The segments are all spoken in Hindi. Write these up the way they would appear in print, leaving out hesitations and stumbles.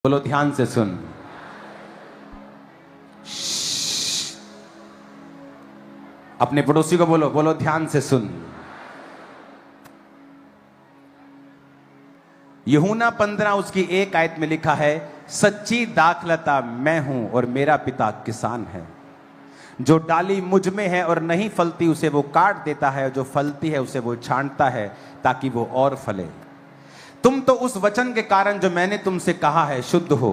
बोलो ध्यान से सुन। अपने पड़ोसी को बोलो, बोलो ध्यान से सुन। यूहन्ना 15 उसकी एक आयत में लिखा है, सच्ची दाखलता मैं हूं और मेरा पिता किसान है। जो डाली मुझ में है और नहीं फलती उसे वो काट देता है, जो फलती है उसे वो छांटता है ताकि वो और फले। तुम तो उस वचन के कारण जो मैंने तुमसे कहा है शुद्ध हो।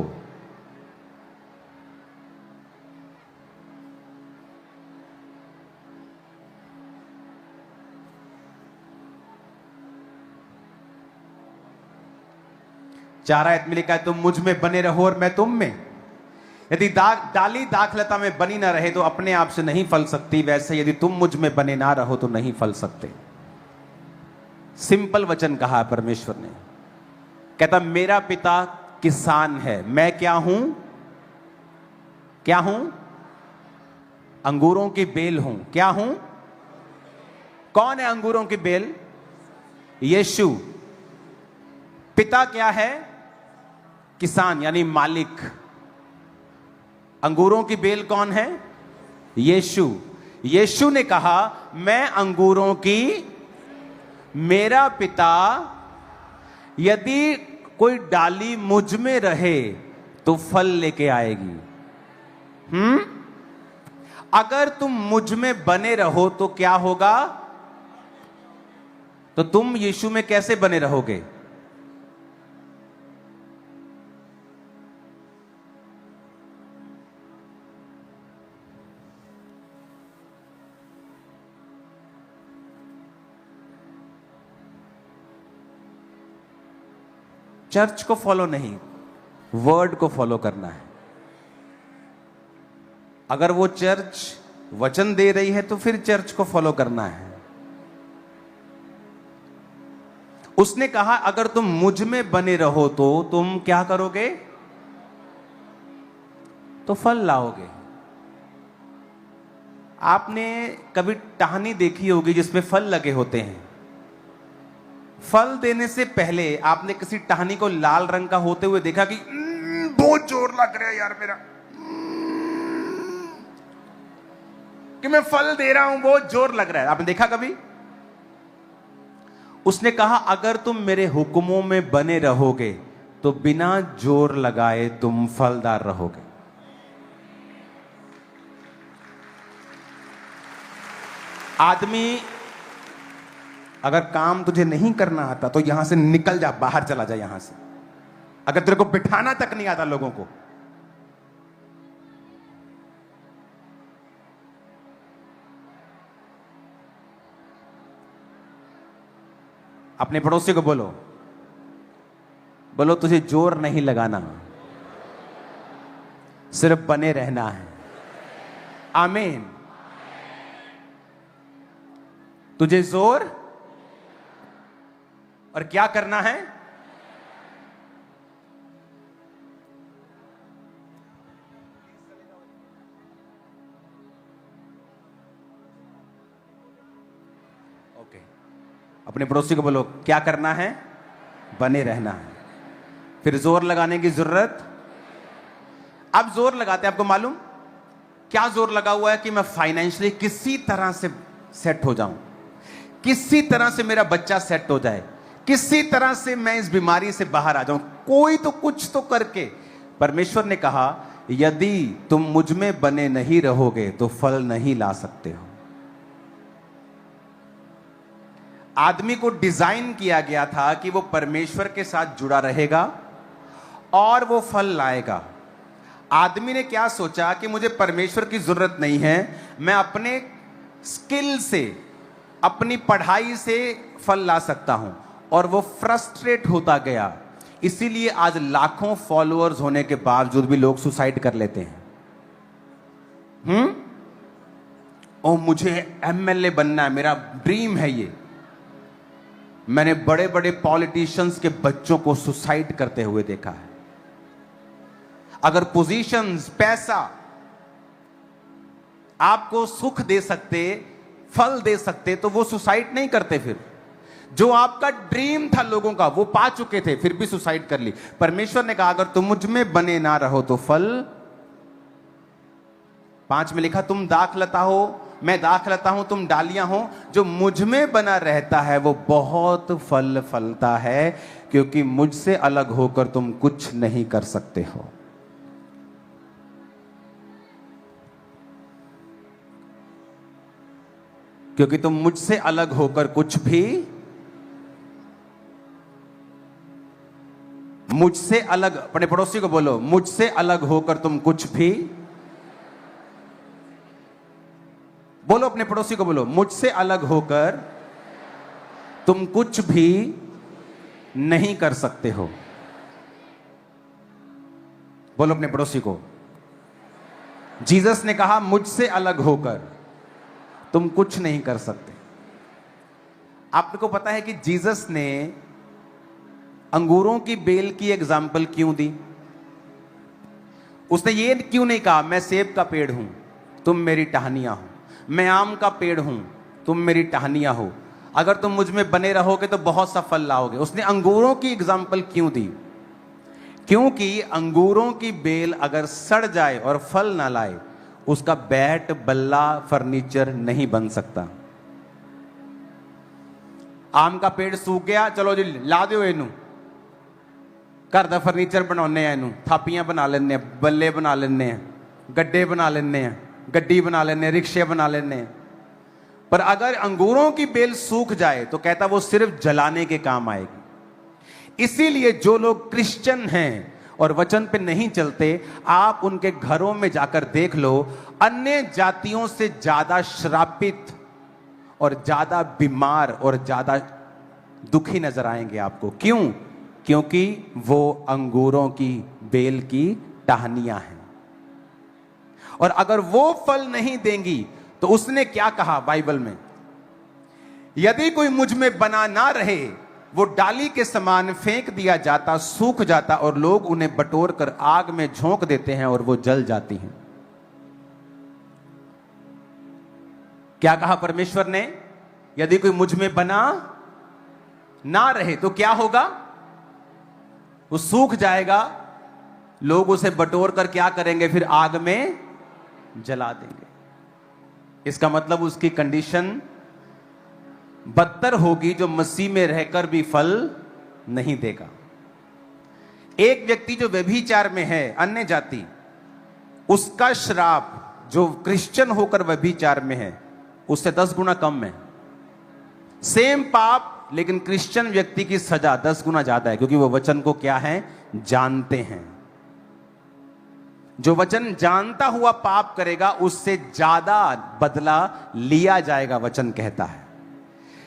चार आयत में लिखा है, तुम मुझ में बने रहो और मैं तुम में। यदि डाली दाखलता में बनी ना रहे तो अपने आप से नहीं फल सकती, वैसे यदि तुम मुझ में बने ना रहो तो नहीं फल सकते। सिंपल वचन कहा है परमेश्वर ने। कहता मेरा पिता किसान है, मैं क्या हूं? क्या हूं? अंगूरों की बेल हूं। क्या हूं? कौन है अंगूरों की बेल? यीशु। पिता क्या है? किसान यानी मालिक। अंगूरों की बेल कौन है? यीशु। यीशु ने कहा मैं अंगूरों की, मेरा पिता, यदि कोई डाली मुझ में रहे तो फल लेके आएगी। अगर तुम मुझ में बने रहो तो क्या होगा? तो तुम यीशु में कैसे बने रहोगे? चर्च को फॉलो नहीं, वर्ड को फॉलो करना है। अगर वो चर्च वचन दे रही है तो फिर चर्च को फॉलो करना है। उसने कहा अगर तुम मुझ में बने रहो तो तुम क्या करोगे? तो फल लाओगे। आपने कभी टहनी देखी होगी जिसमें फल लगे होते हैं। फल देने से पहले आपने किसी टहनी को लाल रंग का होते हुए देखा कि बहुत जोर लग रहा है यार मेरा, कि मैं फल दे रहा हूं, बहुत जोर लग रहा है। आपने देखा कभी? उसने कहा अगर तुम मेरे हुक्मों में बने रहोगे तो बिना जोर लगाए तुम फलदार रहोगे। आदमी अगर काम तुझे नहीं करना आता तो यहां से निकल जा, बाहर चला जा यहां से। अगर तेरे को बिठाना तक नहीं आता लोगों को, अपने पड़ोसी को बोलो, बोलो तुझे जोर नहीं लगाना, सिर्फ बने रहना है। आमीन। तुझे जोर और क्या करना है? ओके, अपने पड़ोसी को बोलो क्या करना है? बने रहना है। फिर जोर लगाने की जरूरत। अब जोर लगाते हैं, आपको मालूम क्या जोर लगा हुआ है? कि मैं फाइनेंशियली किसी तरह से सेट हो जाऊं, किसी तरह से मेरा बच्चा सेट हो जाए, किसी तरह से मैं इस बीमारी से बाहर आ जाऊं, कोई तो कुछ तो करके। परमेश्वर ने कहा यदि तुम मुझ में बने नहीं रहोगे तो फल नहीं ला सकते हो। आदमी को डिजाइन किया गया था कि वो परमेश्वर के साथ जुड़ा रहेगा और वो फल लाएगा। आदमी ने क्या सोचा कि मुझे परमेश्वर की जरूरत नहीं है, मैं अपने स्किल से, अपनी पढ़ाई से फल ला सकता हूं, और वो फ्रस्ट्रेट होता गया। इसीलिए आज लाखों फॉलोअर्स होने के बावजूद भी लोग सुसाइड कर लेते हैं। ओ मुझे एमएलए बनना है, मेरा ड्रीम है ये। मैंने बड़े बड़े पॉलिटिशियंस के बच्चों को सुसाइड करते हुए देखा है। अगर पोजीशंस, पैसा आपको सुख दे सकते, फल दे सकते, तो वो सुसाइड नहीं करते। फिर जो आपका ड्रीम था लोगों का वो पा चुके थे, फिर भी सुसाइड कर ली। परमेश्वर ने कहा अगर तुम मुझ में बने ना रहो तो फल। 5 में लिखा तुम दाखलता हो, मैं दाखलता हूं, तुम डालियां हो, जो मुझ में बना रहता है वो बहुत फल फलता है, क्योंकि मुझसे अलग होकर तुम कुछ नहीं कर सकते हो। क्योंकि तुम मुझसे अलग होकर कुछ भी, मुझसे अलग, अपने पड़ोसी को बोलो, मुझसे अलग होकर तुम कुछ भी, बोलो अपने पड़ोसी को बोलो, मुझसे अलग होकर तुम कुछ भी नहीं कर सकते हो। बोलो अपने पड़ोसी को, जीसस ने कहा मुझसे अलग होकर तुम कुछ नहीं कर सकते। आपको पता है कि जीसस ने अंगूरों की बेल की एग्जाम्पल क्यों दी? उसने ये क्यों नहीं कहा मैं सेब का पेड़ हूं तुम मेरी टहनियां हो, मैं आम का पेड़ हूं तुम मेरी टहनियां हो, अगर तुम मुझ में बने रहोगे तो बहुत सा फल लाओगे। उसने अंगूरों की एग्जाम्पल क्यों दी? क्योंकि अंगूरों की बेल अगर सड़ जाए और फल ना लाए, उसका बैट बल्ला फर्नीचर नहीं बन सकता। आम का पेड़ सूख गया, चलो जी ला दो इनू, घर का फर्नीचर बनाने हैं, इनू थापियां बना लेने, बल्ले बना लेने, गड्ढे बना लेने, गड्डी बना लेने, रिक्शे बना लेने। पर अगर अंगूरों की बेल सूख जाए तो कहता वो सिर्फ जलाने के काम आएगी। इसीलिए जो लोग क्रिश्चियन हैं और वचन पे नहीं चलते, आप उनके घरों में जाकर देख लो, अन्य जातियों से ज्यादा श्रापित और ज्यादा बीमार और ज्यादा दुखी नजर आएंगे आपको। क्यों? क्योंकि वो अंगूरों की बेल की टहनियां हैं। और अगर वो फल नहीं देंगी तो उसने क्या कहा बाइबल में? यदि कोई मुझ में बना ना रहे, वो डाली के समान फेंक दिया जाता, सूख जाता और लोग उन्हें बटोर कर आग में झोंक देते हैं और वो जल जाती हैं। क्या कहा परमेश्वर ने? यदि कोई मुझ में बना ना रहे तो क्या होगा? वो सूख जाएगा, लोग उसे बटोर कर क्या करेंगे? फिर आग में जला देंगे। इसका मतलब उसकी कंडीशन बदतर होगी, जो मसीह में रहकर भी फल नहीं देगा। एक व्यक्ति जो व्यभिचार में है, अन्य जाति, उसका श्राप जो क्रिश्चियन होकर व्यभिचार में है उससे 10 गुना कम है। सेम पाप, लेकिन क्रिश्चियन व्यक्ति की सजा 10 गुना ज्यादा है, क्योंकि वो वचन को क्या है? जानते हैं। जो वचन जानता हुआ पाप करेगा उससे ज्यादा बदला लिया जाएगा, वचन कहता है।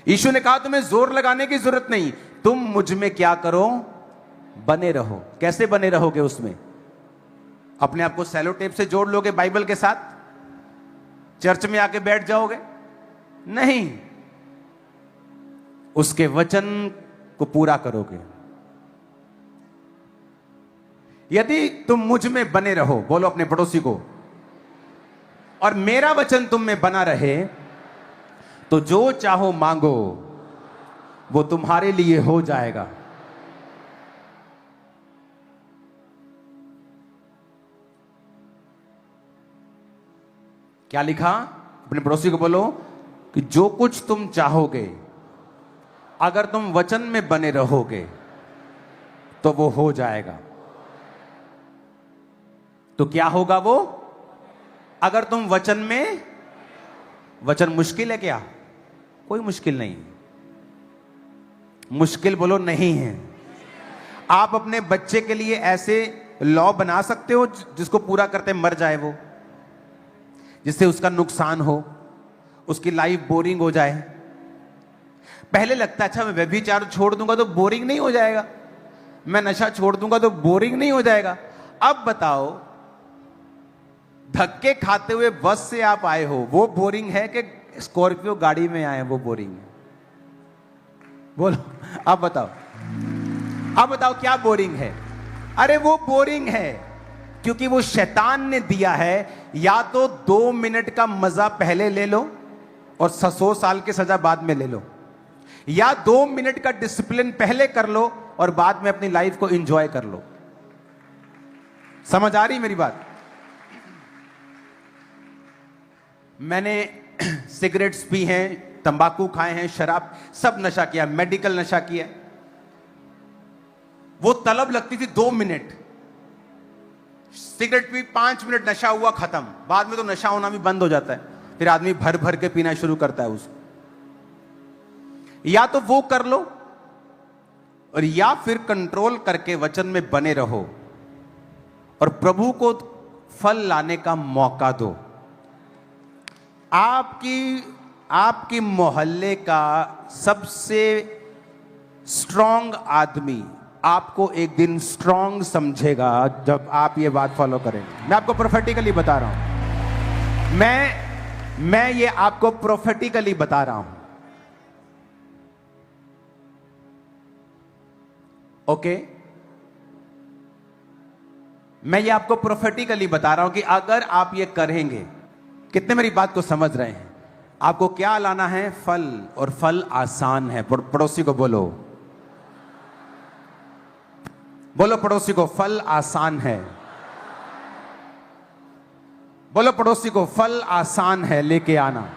यीशु ने कहा तुम्हें जोर लगाने की जरूरत नहीं, तुम मुझ में क्या करो? बने रहो। कैसे बने रहोगे? उसमें अपने आप को सेलो टेप से जोड़ लोगे बाइबल के साथ? चर्च में आके बैठ जाओगे? नहीं, उसके वचन को पूरा करोगे। यदि तुम मुझ में बने रहो, बोलो अपने पड़ोसी को, और मेरा वचन तुम में बना रहे, तो जो चाहो मांगो वो तुम्हारे लिए हो जाएगा। क्या लिखा? अपने पड़ोसी को बोलो कि जो कुछ तुम चाहोगे, अगर तुम वचन में बने रहोगे तो वो हो जाएगा। तो क्या होगा वो? अगर तुम वचन में, वचन मुश्किल है क्या? कोई मुश्किल नहीं। मुश्किल बोलो नहीं है। आप अपने बच्चे के लिए ऐसे लॉ बना सकते हो जिसको पूरा करते मर जाए वो, जिससे उसका नुकसान हो, उसकी लाइफ बोरिंग हो जाए। पहले लगता अच्छा मैं व्यभिचार छोड़ दूंगा तो बोरिंग नहीं हो जाएगा, मैं नशा छोड़ दूंगा तो बोरिंग नहीं हो जाएगा। अब बताओ, धक्के खाते हुए बस से आप आए हो, वो बोरिंग है कि स्कॉर्पियो गाड़ी में आए वो बोरिंग है? बोलो, अब बताओ, अब बताओ क्या बोरिंग है? अरे वो बोरिंग है क्योंकि वो शैतान ने दिया है। या तो 2 मिनट का मजा पहले ले लो और 100 साल की सजा बाद में ले लो, या 2 मिनट का डिसिप्लिन पहले कर लो और बाद में अपनी लाइफ को एंजॉय कर लो। समझ आ रही मेरी बात? मैंने सिगरेट्स पी हैं, तंबाकू खाए हैं, शराब, सब नशा किया, मेडिकल नशा किया। वो तलब लगती थी 2 मिनट, सिगरेट पी 5 मिनट, नशा हुआ, खत्म। बाद में तो नशा होना भी बंद हो जाता है, फिर आदमी भर भर के पीना शुरू करता है उसको। या तो वो कर लो और या फिर कंट्रोल करके वचन में बने रहो और प्रभु को फल लाने का मौका दो। आपकी मोहल्ले का सबसे स्ट्रांग आदमी आपको एक दिन स्ट्रांग समझेगा जब आप ये बात फॉलो करेंगे। मैं आपको प्रोफेटिकली बता रहा हूं, मैं ये आपको प्रोफेटिकली बता रहा हूं। ओके, मैं ये आपको प्रोफेटिकली बता रहा हूं कि अगर आप ये करेंगे, कितने मेरी बात को समझ रहे हैं? आपको क्या लाना है? फल, और फल आसान है। पड़ोसी को बोलो, बोलो पड़ोसी को, फल आसान है। बोलो पड़ोसी को, फल आसान है, लेके आना।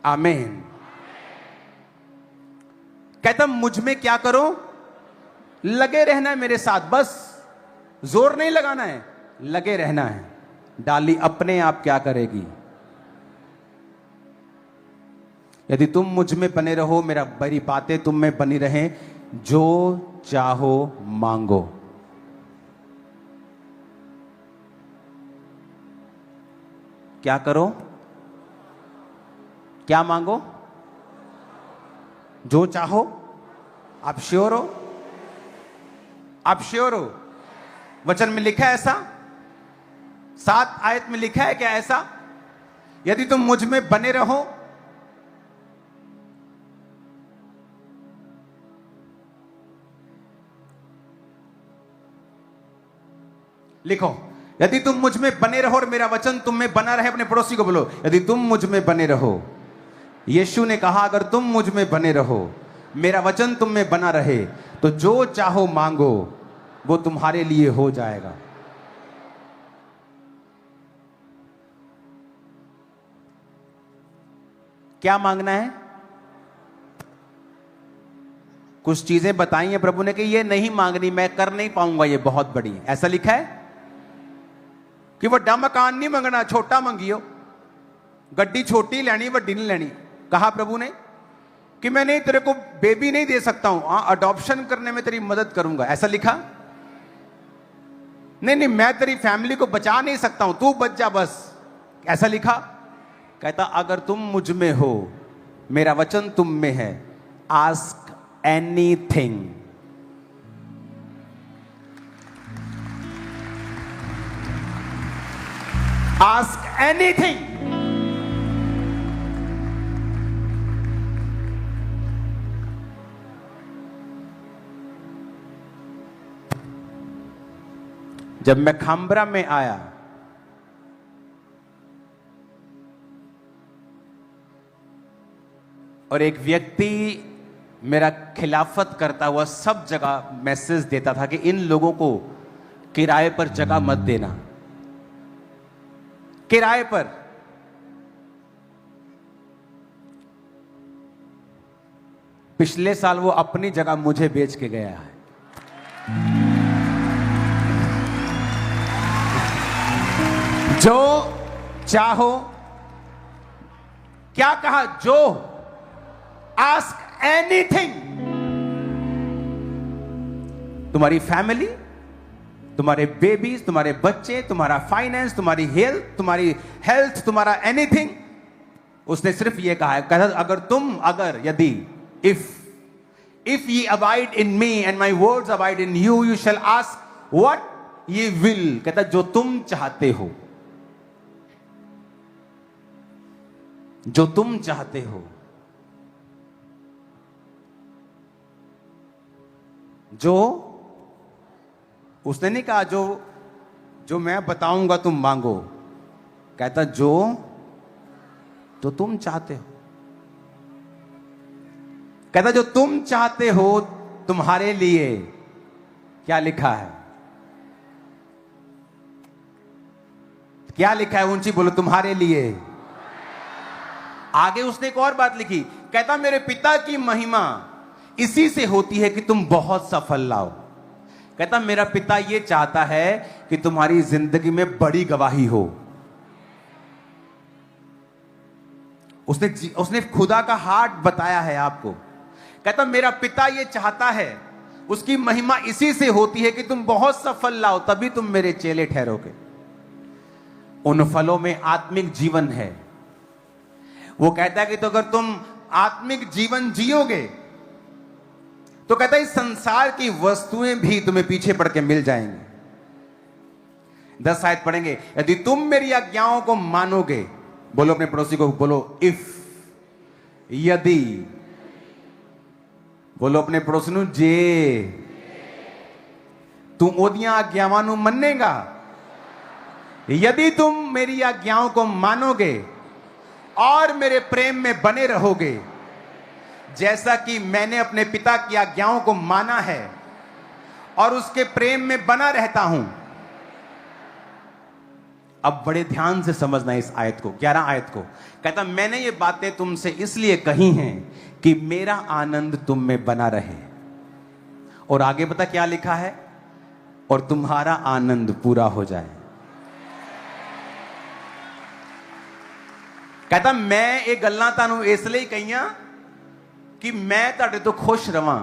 आमीन। कहता मुझ में क्या करो? लगे रहना है मेरे साथ, बस जोर नहीं लगाना है, लगे रहना है। डाली अपने आप क्या करेगी? यदि तुम मुझ में बने रहो, मेरी बातें तुम में बनी रहें, जो चाहो मांगो। क्या करो? क्या मांगो? जो चाहो। आप श्योर हो? आप श्योर हो? वचन में लिखा है ऐसा? 7 आयत में लिखा है क्या ऐसा? यदि तुम मुझ में बने रहो, लिखो, यदि तुम मुझ में बने रहो और मेरा वचन तुम में बना रहे। अपने पड़ोसी को बोलो, यदि तुम मुझ में बने रहो। यीशु ने कहा अगर तुम मुझ में बने रहो, मेरा वचन तुम में बना रहे, तो जो चाहो मांगो, वो तुम्हारे लिए हो जाएगा। क्या मांगना है? कुछ चीजें बताई हैं प्रभु ने कि ये नहीं मांगनी, मैं कर नहीं पाऊंगा, ये बहुत बड़ी। ऐसा लिखा है कि वड्डा मकान नहीं मंगना, छोटा मंगियो। गड्डी छोटी लेनी, वड्डी नहीं लेनी। कहा प्रभु ने कि मैं नहीं, तेरे को बेबी नहीं दे सकता हूं, अडॉप्शन करने में तेरी मदद करूंगा। ऐसा लिखा? नहीं, मैं तेरी फैमिली को बचा नहीं सकता हूं, तू बच जा बस। ऐसा लिखा? कहता अगर तुम मुझ में हो, मेरा वचन तुम में है, आस्क एनीथिंग। Ask anything. जब मैं खाम्बरा में आया, और एक व्यक्ति मेरा खिलाफत करता हुआ सब जगह मैसेज देता था कि इन लोगों को किराए पर जगह मत देना, किराए पर। पिछले साल वो अपनी जगह मुझे बेच के गया है। जो चाहो, क्या कहा? जो आस्क एनीथिंग। तुम्हारी फैमिली, तुम्हारे बेबीज, तुम्हारे बच्चे, तुम्हारा फाइनेंस, तुम्हारी हेल्थ, तुम्हारा एनीथिंग। उसने सिर्फ ये कहा है, यदि if ye abide in me and my words abide in you, you shall ask what ye will। कहता जो तुम चाहते हो, जो तुम चाहते हो। जो उसने नहीं कहा जो मैं बताऊंगा तुम मांगो। कहता जो तुम चाहते हो। कहता जो तुम चाहते हो तुम्हारे लिए, क्या लिखा है? क्या लिखा है? ऊंची बोलो, तुम्हारे लिए। आगे उसने एक और बात लिखी, कहता मेरे पिता की महिमा इसी से होती है कि तुम बहुत सफल लाओ। कहता मेरा पिता यह चाहता है कि तुम्हारी जिंदगी में बड़ी गवाही हो। उसने खुदा का हार्ट बताया है आपको। कहता मेरा पिता यह चाहता है, उसकी महिमा इसी से होती है कि तुम बहुत सफल लाओ, तभी तुम मेरे चेले ठहरोगे। उन फलों में आत्मिक जीवन है। वो कहता है कि तो अगर तुम आत्मिक जीवन जियोगे तो कहता है इस संसार की वस्तुएं भी तुम्हें पीछे पड़ के मिल जाएंगी। 10 आयत पढ़ेंगे, यदि तुम मेरी आज्ञाओं को मानोगे, बोलो अपने पड़ोसी को, बोलो इफ, यदि, बोलो अपने पड़ोसी नु जे तू ओदियां आज्ञावां नु मन्नेगा, यदि तुम मेरी आज्ञाओं को मानोगे और मेरे प्रेम में बने रहोगे, जैसा कि मैंने अपने पिता की आज्ञाओं को माना है और उसके प्रेम में बना रहता हूं। अब बड़े ध्यान से समझना इस आयत को, 11 आयत को। कहता मैंने ये बातें तुमसे इसलिए कही हैं कि मेरा आनंद तुम में बना रहे। और आगे पता क्या लिखा है? और तुम्हारा आनंद पूरा हो जाए। कहता मैं ये गल्लां तानू इसलिए कहियां कि मैं तुहाडे तो खुश रवां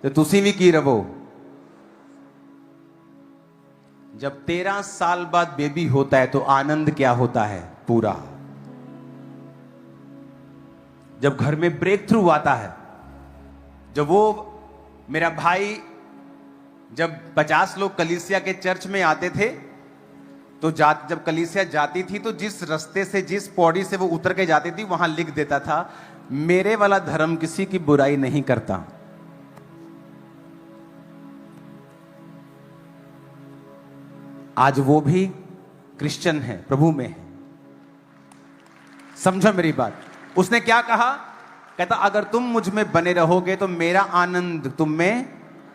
ते तुसीं भी की रवो। जब 13 साल बाद बेबी होता है तो आनंद क्या होता है? पूरा। जब घर में ब्रेक थ्रू आता है, जब वो मेरा भाई, जब 50 लोग कलीसिया के चर्च में आते थे तो जब कलीसिया जाती थी तो जिस रास्ते से, जिस पौड़ी से वो उतर के जाती थी, वहां लिख देता था मेरे वाला धर्म किसी की बुराई नहीं करता। आज वो भी क्रिश्चियन है, प्रभु में है। समझो मेरी बात। उसने क्या कहा? कहता अगर तुम मुझ में बने रहोगे तो मेरा आनंद तुम में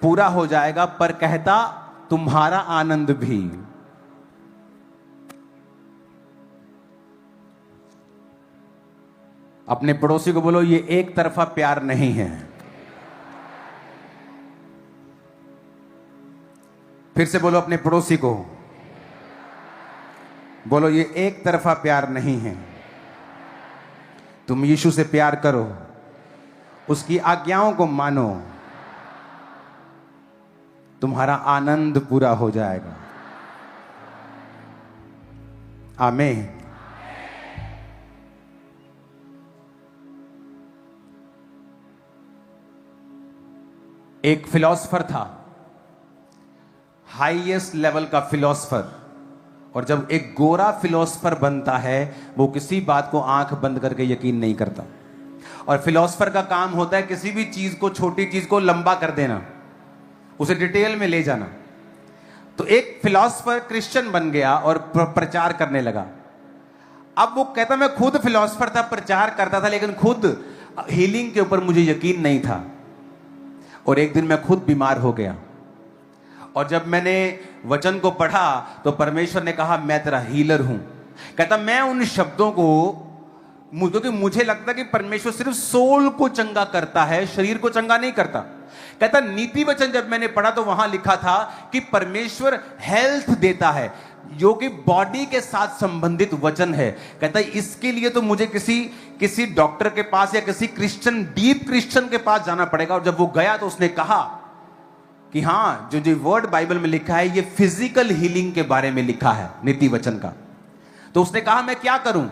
पूरा हो जाएगा, पर कहता तुम्हारा आनंद भी। अपने पड़ोसी को बोलो ये एक तरफा प्यार नहीं है। फिर से बोलो अपने पड़ोसी को, बोलो ये एक तरफा प्यार नहीं है। तुम यीशु से प्यार करो, उसकी आज्ञाओं को मानो, तुम्हारा आनंद पूरा हो जाएगा। आमीन। एक फिलॉसफर था, हाईएस्ट लेवल का फिलॉसफर, और जब एक गोरा फिलॉसफर बनता है वो किसी बात को आंख बंद करके यकीन नहीं करता। और फिलॉसफर का काम होता है किसी भी चीज को, छोटी चीज को लंबा कर देना, उसे डिटेल में ले जाना। तो एक फिलॉसफर क्रिश्चियन बन गया और प्रचार करने लगा। अब वो कहता मैं खुद फिलॉसफर था, प्रचार करता था, लेकिन खुद हीलिंग के ऊपर मुझे यकीन नहीं था। और एक दिन मैं खुद बीमार हो गया, और जब मैंने वचन को पढ़ा तो परमेश्वर ने कहा मैं तेरा हीलर हूं। कहता मैं उन शब्दों को, क्योंकि मुझे लगता कि परमेश्वर सिर्फ सोल को चंगा करता है, शरीर को चंगा नहीं करता। कहता नीति वचन जब मैंने पढ़ा तो वहां लिखा था कि परमेश्वर हेल्थ देता है, जो कि बॉडी के साथ संबंधित वचन है। कहता है इसके लिए तो मुझे किसी डॉक्टर के पास या किसी क्रिश्चियन, डीप क्रिश्चियन के पास जाना पड़ेगा। और जब वो गया तो उसने कहा कि हाँ, जो वर्ड बाइबल में लिखा है ये फिजिकल हीलिंग के बारे में लिखा है, नीति वचन का। तो उसने कहा मैं क्या करूं,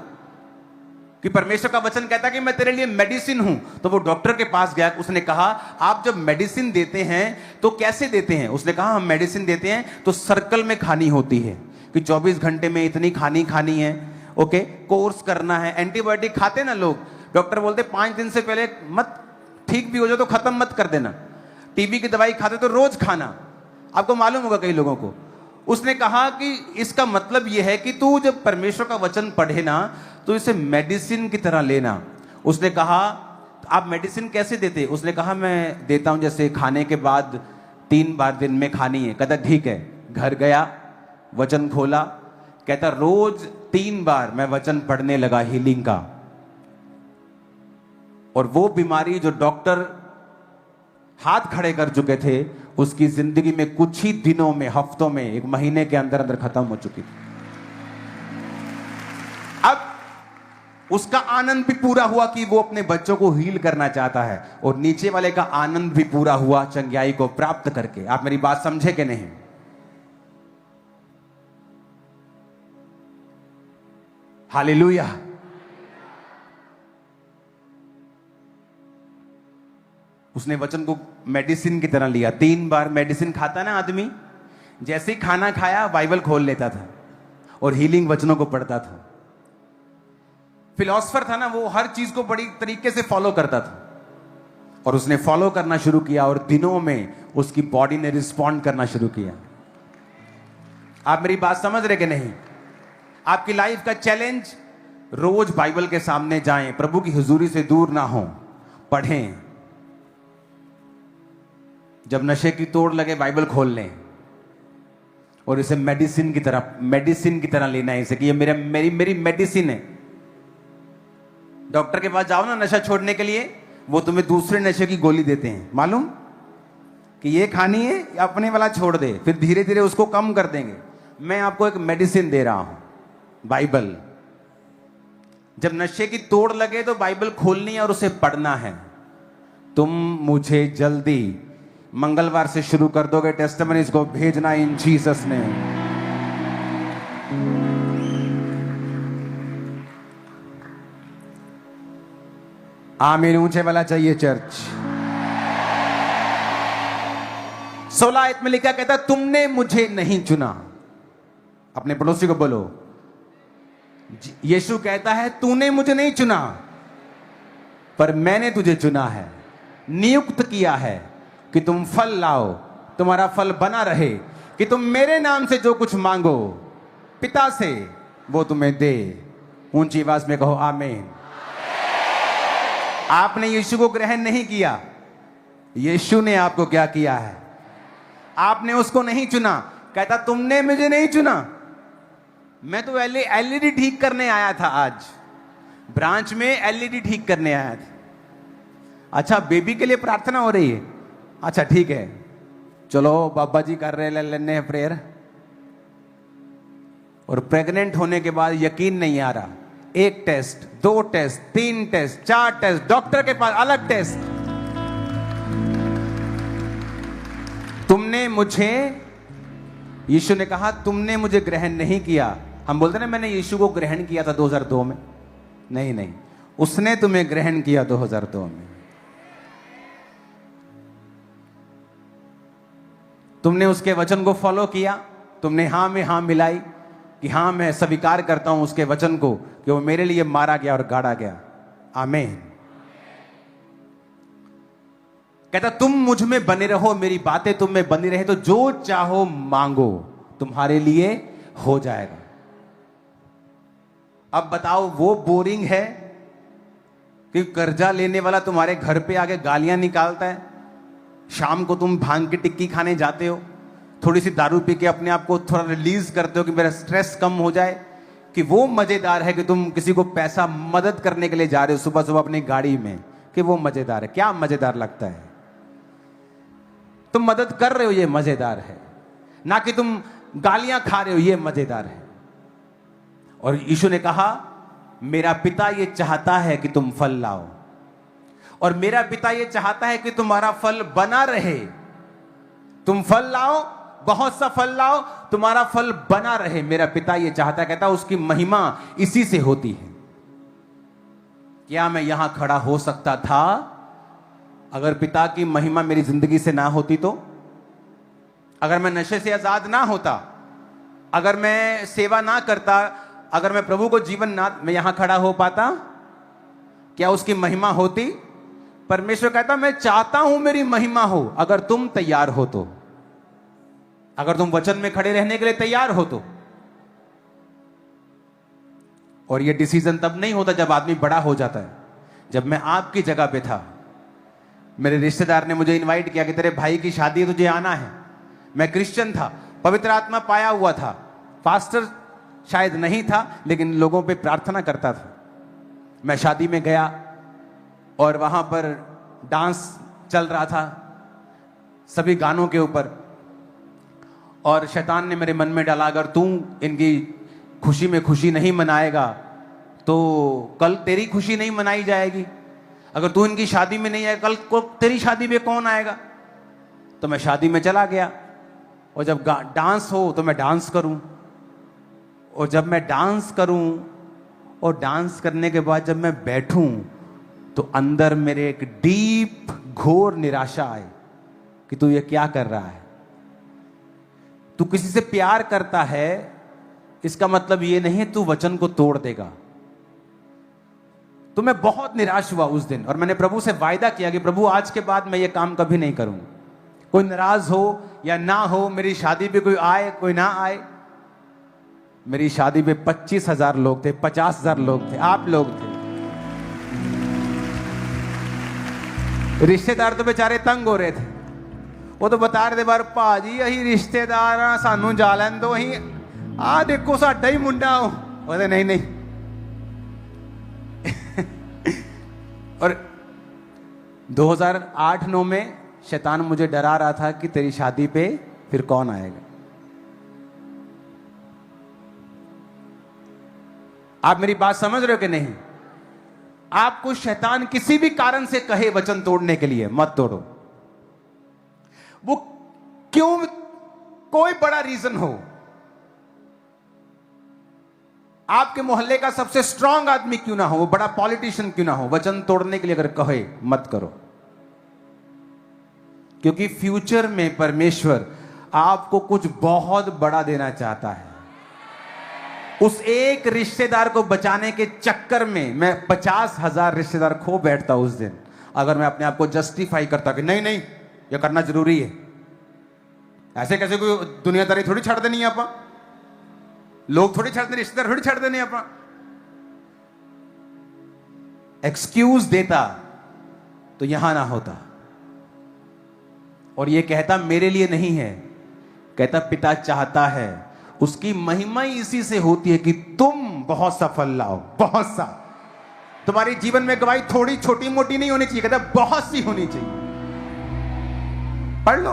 कि परमेश्वर का वचन कहता है कि मैं तेरे लिए मेडिसिन हूं। तो वो डॉक्टर के पास गया, उसने कहा आप जब मेडिसिन देते हैं तो कैसे देते हैं? उसने कहा हम मेडिसिन देते हैं तो सर्कल में खानी होती है, कि 24 घंटे में इतनी खानी है, ओके, कोर्स करना है। एंटीबायोटिक खाते ना लोग, डॉक्टर बोलते 5 दिन से पहले मत, ठीक भी हो जाए तो खत्म मत कर देना। टीबी की दवाई खाते तो रोज खाना, आपको मालूम होगा कई लोगों को। उसने कहा कि इसका मतलब यह है कि तू जब परमेश्वर का वचन पढ़े ना तो इसे मेडिसिन की तरह लेना। उसने कहा आप मेडिसिन कैसे देते? उसने कहा मैं देता हूं जैसे खाने के बाद 3 बार दिन में खानी है। कहता ठीक है। घर गया, वचन खोला, कहता रोज 3 बार मैं वचन पढ़ने लगा हीलिंग का, और वो बीमारी जो डॉक्टर हाथ खड़े कर चुके थे उसकी जिंदगी में कुछ ही दिनों में, हफ्तों में, 1 महीने के अंदर अंदर खत्म हो चुकी थी। अब उसका आनंद भी पूरा हुआ कि वो अपने बच्चों को हील करना चाहता है, और नीचे वाले का आनंद भी पूरा हुआ चंगाई को प्राप्त करके। आप मेरी बात समझे कि नहीं? हालेलुया। उसने वचन को मेडिसिन की तरह लिया। 3 बार मेडिसिन खाता ना आदमी, जैसे ही खाना खाया बाइबल खोल लेता था और हीलिंग वचनों को पढ़ता था। फिलोसफर था ना, वो हर चीज को बड़ी तरीके से फॉलो करता था, और उसने फॉलो करना शुरू किया और दिनों में उसकी बॉडी ने रिस्पॉन्ड करना शुरू किया। आप मेरी बात समझ रहे कि नहीं? आपकी लाइफ का चैलेंज, रोज बाइबल के सामने जाएं, प्रभु की हुजूरी से दूर ना हो, पढ़ें। जब नशे की तोड़ लगे बाइबल खोल लें और इसे मेडिसिन की तरह लेना है इसे, कि ये मेरी मेडिसिन है। डॉक्टर के पास जाओ ना नशा छोड़ने के लिए, वो तुम्हें दूसरे नशे की गोली देते हैं, मालूम कि ये खानी है, अपने वाला छोड़ दे, फिर धीरे धीरे उसको कम कर देंगे। मैं आपको एक मेडिसिन दे रहा हूं, बाइबल। जब नशे की तोड़ लगे तो बाइबल खोलनी है और उसे पढ़ना है। तुम मुझे जल्दी मंगलवार से शुरू कर दोगे टेस्टिमनीज को भेजना इन जीसस ने। आमीन ऊंचे वाला चाहिए चर्च। 16 आयत में लिखा, कहता तुमने मुझे नहीं चुना। अपने पड़ोसी को बोलो, यीशु कहता है तूने मुझे नहीं चुना, पर मैंने तुझे चुना है, नियुक्त किया है कि तुम फल लाओ, तुम्हारा फल बना रहे, कि तुम मेरे नाम से जो कुछ मांगो पिता से वो तुम्हें दे। ऊंची आवाज में कहो आमीन। आपने यीशु को ग्रहण नहीं किया, यीशु ने आपको क्या किया है? आपने उसको नहीं चुना। कहता तुमने मुझे नहीं चुना। मैं तो एलईडी ठीक करने आया था, आज ब्रांच में एलईडी ठीक करने आया था। अच्छा, बेबी के लिए प्रार्थना हो रही है? अच्छा ठीक है, चलो बाबा जी कर रहे लेने प्रेयर। और प्रेग्नेंट होने के बाद यकीन नहीं आ रहा, 1 test, 2 test, 3 test, 4 test, doctor के पास अलग टेस्ट। तुमने मुझे, यीशु ने कहा तुमने मुझे ग्रहण नहीं किया। हम बोलते ना मैंने यीशु को ग्रहण किया था 2002 में। नहीं, उसने तुम्हें ग्रहण किया 2002 में। तुमने उसके वचन को फॉलो किया, तुमने हां में हां मिलाई कि हां मैं स्वीकार करता हूं उसके वचन को कि वो मेरे लिए मारा गया और गाड़ा गया। आमीन। कहता तुम मुझ में बने रहो, मेरी बातें तुम में बनी रहे, तो जो चाहो मांगो तुम्हारे लिए हो जाएगा। अब बताओ, वो बोरिंग है कि कर्जा लेने वाला तुम्हारे घर पे आके गालियां निकालता है, शाम को तुम भांग की टिक्की खाने जाते हो, थोड़ी सी दारू पी के अपने आप को थोड़ा रिलीज करते हो कि मेरा स्ट्रेस कम हो जाए, कि वो मजेदार है कि तुम किसी को पैसा मदद करने के लिए जा रहे हो सुबह सुबह अपनी गाड़ी में, कि वो मजेदार है? क्या मजेदार लगता है? तुम मदद कर रहे हो, ये मजेदार है, ना कि तुम गालियां खा रहे हो, ये मजेदार है। और यीशु ने कहा मेरा पिता ये चाहता है कि तुम फल लाओ, और मेरा पिता ये चाहता है कि तुम्हारा फल बना रहे। तुम फल लाओ, बहुत सा फल लाओ, तुम्हारा फल बना रहे। मेरा पिता ये चाहता है, कहता उसकी महिमा इसी से होती है। क्या मैं यहां खड़ा हो सकता था अगर पिता की महिमा मेरी जिंदगी से ना होती? तो अगर मैं नशे से आजाद ना होता, अगर मैं सेवा ना करता, अगर मैं प्रभु को जीवन ना, मैं यहां खड़ा हो पाता? क्या उसकी महिमा होती? परमेश्वर कहता मैं चाहता हूं मेरी महिमा हो, अगर तुम तैयार हो तो, अगर तुम वचन में खड़े रहने के लिए तैयार हो तो। और यह डिसीजन तब नहीं होता जब आदमी बड़ा हो जाता है, जब मैं आपकी जगह पे था, मेरे रिश्तेदार ने मुझे इनवाइट किया कि तेरे भाई की शादी है, तुझे आना है। मैं क्रिश्चियन था, पवित्र आत्मा पाया हुआ था, पास्टर शायद नहीं था, लेकिन लोगों पे प्रार्थना करता था। मैं शादी में गया और वहां पर डांस चल रहा था सभी गानों के ऊपर, और शैतान ने मेरे मन में डाला, अगर तू इनकी खुशी में खुशी नहीं मनाएगा तो कल तेरी खुशी नहीं मनाई जाएगी। अगर तू इनकी शादी में नहीं आएगा, कल को तेरी शादी में कौन आएगा। तो मैं शादी में चला गया, और जब डांस हो तो मैं डांस करूं, और जब मैं डांस करूं और डांस करने के बाद जब मैं बैठूं तो अंदर मेरे एक डीप घोर निराशा आए कि तू ये क्या कर रहा है। तू किसी से प्यार करता है, इसका मतलब ये नहीं तू वचन को तोड़ देगा। तो मैं बहुत निराश हुआ उस दिन, और मैंने प्रभु से वायदा किया कि प्रभु आज के बाद मैं ये काम कभी नहीं करूंगा। कोई नाराज हो या ना हो, मेरी शादी पे कोई आए कोई ना आए। मेरी शादी पे 25,000 लोग थे, 50,000 लोग थे, आप लोग थे। रिश्तेदार तो बेचारे तंग हो रहे थे, वो तो बता रहे थे बार भाजी अही रिश्तेदार हाँ, सानू जा लैन दो, अही आ देखो साडा ही मुंडा हो। बोले नहीं नहीं। और 2008-9 में शैतान मुझे डरा रहा था कि तेरी शादी पे फिर कौन आएगा। आप मेरी बात समझ रहे हो कि नहीं? आपको शैतान किसी भी कारण से कहे वचन तोड़ने के लिए, मत तोड़ो। वो क्यों, कोई बड़ा रीजन हो, आपके मोहल्ले का सबसे स्ट्रांग आदमी क्यों ना हो, वो बड़ा पॉलिटिशियन क्यों ना हो, वचन तोड़ने के लिए अगर कहे मत करो। क्योंकि फ्यूचर में परमेश्वर आपको कुछ बहुत बड़ा देना चाहता है। उस एक रिश्तेदार को बचाने के चक्कर में मैं 50,000 रिश्तेदार खो बैठता उस दिन, अगर मैं अपने आप को जस्टिफाई करता कि नहीं नहीं ये करना जरूरी है। ऐसे कैसे कोई दुनियादारी थोड़ी छड़ देनी है, आप लोग थोड़ी छड़ देने, रिश्तेदार थोड़ी छड़ देने। आप एक्सक्यूज देता तो यहां ना होता। और ये कहता मेरे लिए नहीं है, कहता पिता चाहता है, उसकी महिमा ही इसी से होती है कि तुम बहुत सफल लाओ, बहुत सा। तुम्हारी जीवन में गवाही थोड़ी छोटी मोटी नहीं होनी चाहिए, कहता बहुत सी होनी चाहिए। पढ़ लो,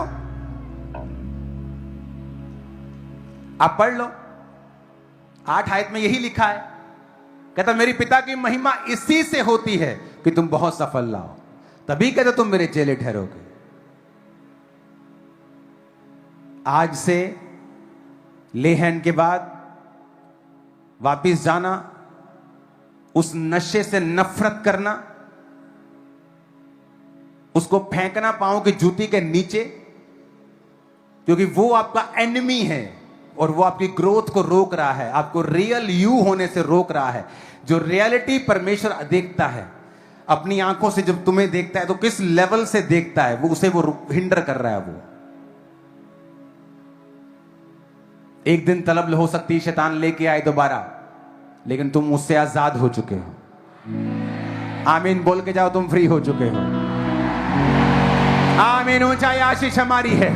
आप पढ़ लो, 8 आयत में यही लिखा है। कहता मेरी पिता की महिमा इसी से होती है कि तुम बहुत सफल लाओ, तभी कहता तुम मेरे चेले ठहरोगे। आज से लेहन के बाद वापिस जाना, उस नशे से नफरत करना, उसको फेंकना पांव की जूती के नीचे, क्योंकि वो आपका एनिमी है और वो आपकी ग्रोथ को रोक रहा है, आपको रियल यू होने से रोक रहा है। जो रियलिटी परमेश्वर देखता है अपनी आंखों से, जब तुम्हें देखता है तो किस लेवल से देखता है, वो उसे वो हिंडर कर रहा है। वो एक दिन तलब हो सकती है शैतान लेके आए दोबारा, लेकिन तुम उससे आजाद हो चुके हो। आमीन बोल के जाओ, तुम फ्री हो चुके हो। आमीन, ऊंचाई आशीष हमारी है।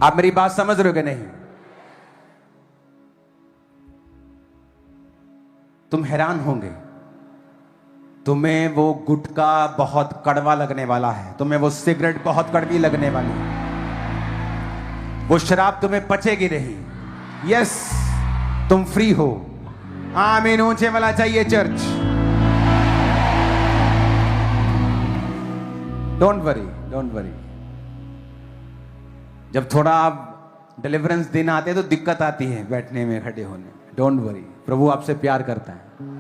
आप मेरी बात समझ रहे हो कि नहीं? तुम हैरान होंगे, तुम्हें वो गुटखा बहुत कड़वा लगने वाला है, तुम्हें वो सिगरेट बहुत कड़वी लगने वाली है, वो शराब तुम्हें पचेगी नहीं। यस, तुम फ्री हो। आमीन, ऊंचे वाला चाहिए church. Don't worry, don't worry. जब थोड़ा आप डिलीवरेंस दिन आते हैं तो दिक्कत आती है बैठने में, खड़े होने में। डोंट वरी, प्रभु आपसे प्यार करता है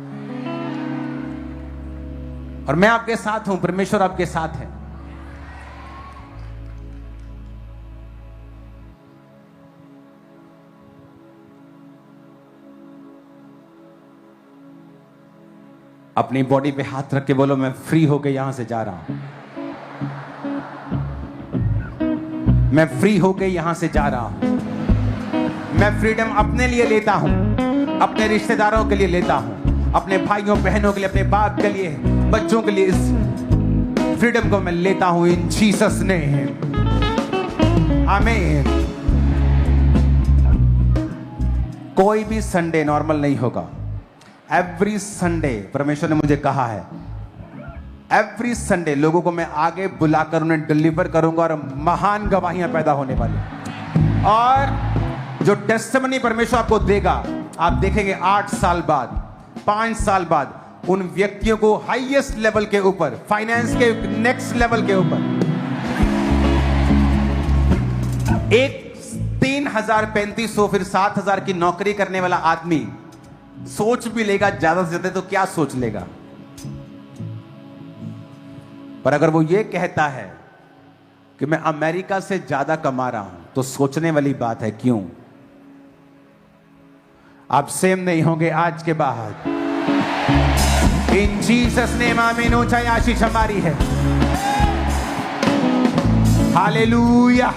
और मैं आपके साथ हूं, परमेश्वर आपके साथ है। अपनी बॉडी पे हाथ रख के बोलो, मैं फ्री होके यहां से जा रहा हूं, मैं फ्री होके यहां से जा रहा हूं, मैं फ्रीडम अपने लिए लेता हूं, अपने रिश्तेदारों के लिए लेता हूं, अपने भाइयों बहनों के लिए, अपने बाप के लिए, बच्चों के लिए। इस फ्रीडम को मैं लेता हूं इन जीसस नेम, आमीन। कोई भी संडे नॉर्मल नहीं होगा। एवरी संडे परमेश्वर ने मुझे कहा है, एवरी संडे लोगों को मैं आगे बुलाकर उन्हें डिलीवर करूंगा और महान गवाहियां पैदा होने वाली। और जो टेस्टिमनी परमेश्वर आपको देगा, आप देखेंगे 8 साल बाद, 5 साल बाद उन व्यक्तियों को हाईएस्ट लेवल के ऊपर, फाइनेंस के नेक्स्ट लेवल के ऊपर, एक 3,000, 3,500, फिर 7,000 की नौकरी करने वाला आदमी सोच भी लेगा ज्यादा से ज्यादा तो क्या सोच लेगा। पर अगर वो ये कहता है कि मैं अमेरिका से ज्यादा कमा रहा हूं, तो सोचने वाली बात है। क्यों? आप सेम नहीं होंगे आज के बाद। इन जीसस नेम आमीन। ऊंचाई आशीष हमारी है। हालेलुया।